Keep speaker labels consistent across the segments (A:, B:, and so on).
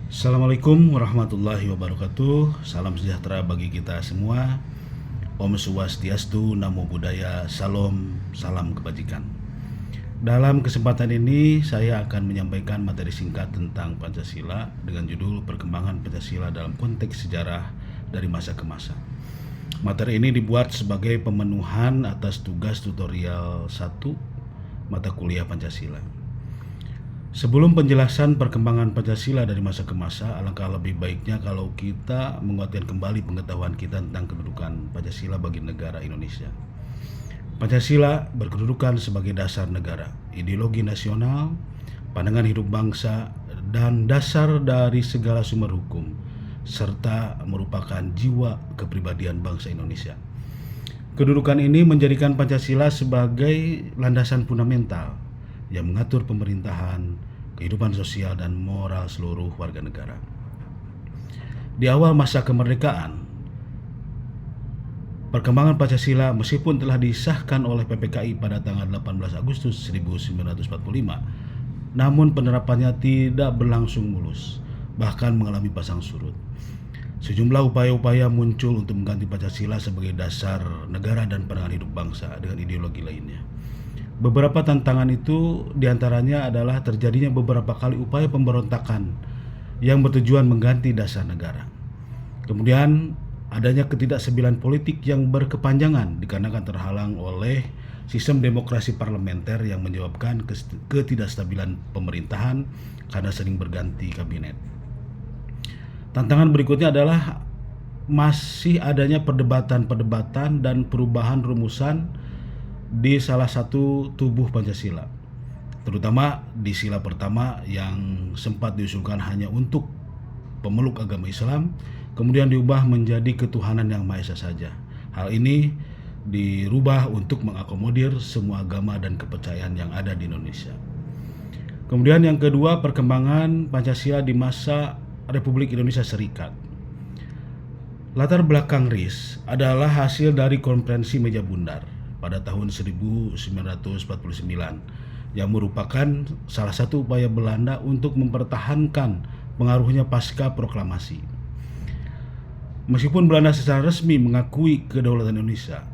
A: Assalamualaikum warahmatullahi wabarakatuh. Salam sejahtera bagi kita semua. Om Swastiastu, Namo Buddhaya, Salam, salam kebajikan. Dalam kesempatan ini saya akan menyampaikan materi singkat tentang Pancasila dengan judul Perkembangan Pancasila dalam Konteks Sejarah dari Masa ke Masa. Materi ini dibuat sebagai pemenuhan atas tugas tutorial 1 mata kuliah Pancasila. Sebelum penjelasan perkembangan Pancasila dari masa ke masa, alangkah lebih baiknya kalau kita menguatkan kembali pengetahuan kita tentang kedudukan Pancasila bagi negara Indonesia. Pancasila berkedudukan sebagai dasar negara, ideologi nasional, pandangan hidup bangsa, dan dasar dari segala sumber hukum, serta merupakan jiwa kepribadian bangsa Indonesia. Kedudukan ini menjadikan Pancasila sebagai landasan fundamental yang mengatur pemerintahan, kehidupan sosial, dan moral seluruh warga negara. Di awal masa kemerdekaan, perkembangan Pancasila meskipun telah disahkan oleh PPKI pada tanggal 18 Agustus 1945, namun penerapannya tidak berlangsung mulus, bahkan mengalami pasang surut. Sejumlah upaya-upaya muncul untuk mengganti Pancasila sebagai dasar negara dan pandangan hidup bangsa dengan ideologi lainnya. Beberapa tantangan itu diantaranya adalah terjadinya beberapa kali upaya pemberontakan yang bertujuan mengganti dasar negara. Kemudian adanya ketidakstabilan politik yang berkepanjangan dikarenakan terhalang oleh sistem demokrasi parlementer yang menyebabkan ketidakstabilan pemerintahan karena sering berganti kabinet. Tantangan berikutnya adalah masih adanya perdebatan dan perubahan rumusan di salah satu tubuh Pancasila, terutama di sila pertama yang sempat diusulkan hanya untuk pemeluk agama Islam, kemudian diubah menjadi ketuhanan yang Maha Esa saja. Hal ini dirubah untuk mengakomodir semua agama dan kepercayaan yang ada di Indonesia. Kemudian yang kedua, perkembangan Pancasila di masa Republik Indonesia Serikat. Latar belakang RIS adalah hasil dari konferensi meja bundar pada tahun 1949 yang merupakan salah satu upaya Belanda untuk mempertahankan pengaruhnya pasca proklamasi. Meskipun Belanda secara resmi mengakui kedaulatan Indonesia,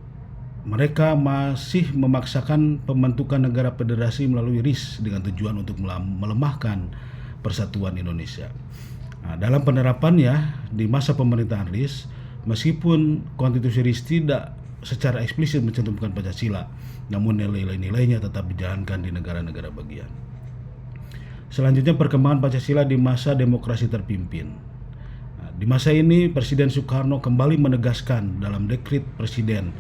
A: mereka masih memaksakan pembentukan negara federasi melalui RIS dengan tujuan untuk melemahkan persatuan Indonesia. Nah, dalam penerapannya di masa pemerintahan RIS, meskipun konstitusi RIS tidak secara eksplisit mencantumkan Pancasila, namun nilai-nilainya tetap dijalankan di negara-negara bagian. Selanjutnya, perkembangan Pancasila di masa demokrasi terpimpin. Nah, di masa ini Presiden Soekarno kembali menegaskan dalam dekret Presiden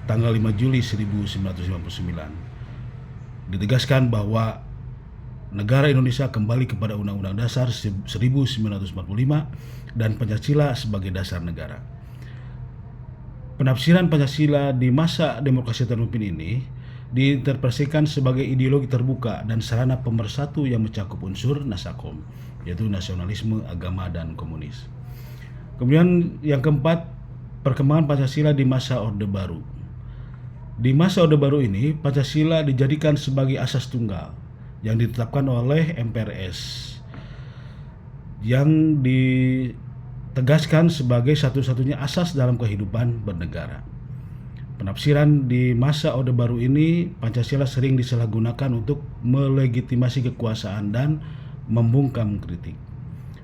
A: tanggal 5 Juli 1959, ditegaskan bahwa negara Indonesia kembali kepada Undang-Undang Dasar 1945 dan Pancasila sebagai dasar negara. Penafsiran Pancasila di masa demokrasi terpimpin ini diinterpretasikan sebagai ideologi terbuka dan sarana pemersatu yang mencakup unsur nasakom, yaitu nasionalisme, agama, dan komunis. Kemudian yang keempat, perkembangan Pancasila di masa Orde Baru. Di masa Orde Baru ini, Pancasila dijadikan sebagai asas tunggal yang ditetapkan oleh MPRS yang ditegaskan sebagai satu-satunya asas dalam kehidupan bernegara. Penafsiran di masa Orde Baru ini, Pancasila sering disalahgunakan untuk melegitimasi kekuasaan dan membungkam kritik.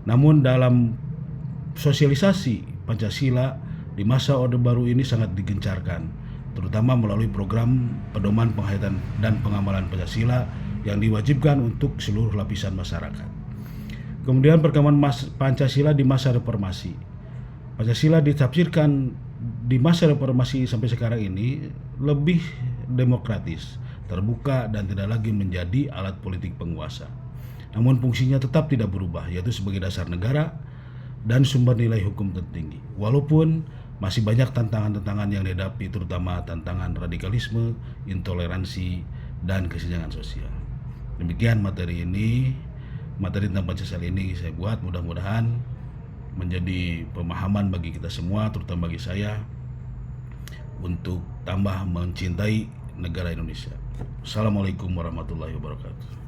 A: Namun dalam sosialisasi Pancasila di masa Orde Baru ini sangat digencarkan, terutama melalui program pedoman penghayatan dan pengamalan Pancasila yang diwajibkan untuk seluruh lapisan masyarakat. Kemudian perkembangan Pancasila di masa reformasi. Pancasila ditafsirkan di masa reformasi sampai sekarang ini lebih demokratis, terbuka, dan tidak lagi menjadi alat politik penguasa. Namun fungsinya tetap tidak berubah, yaitu sebagai dasar negara dan sumber nilai hukum tertinggi. Walaupun masih banyak tantangan-tantangan yang dihadapi, terutama tantangan radikalisme, intoleransi, dan kesenjangan sosial. Demikian materi tentang Pancasila ini saya buat, mudah-mudahan menjadi pemahaman bagi kita semua, terutama bagi saya, untuk tambah mencintai negara Indonesia. Assalamualaikum warahmatullahi wabarakatuh.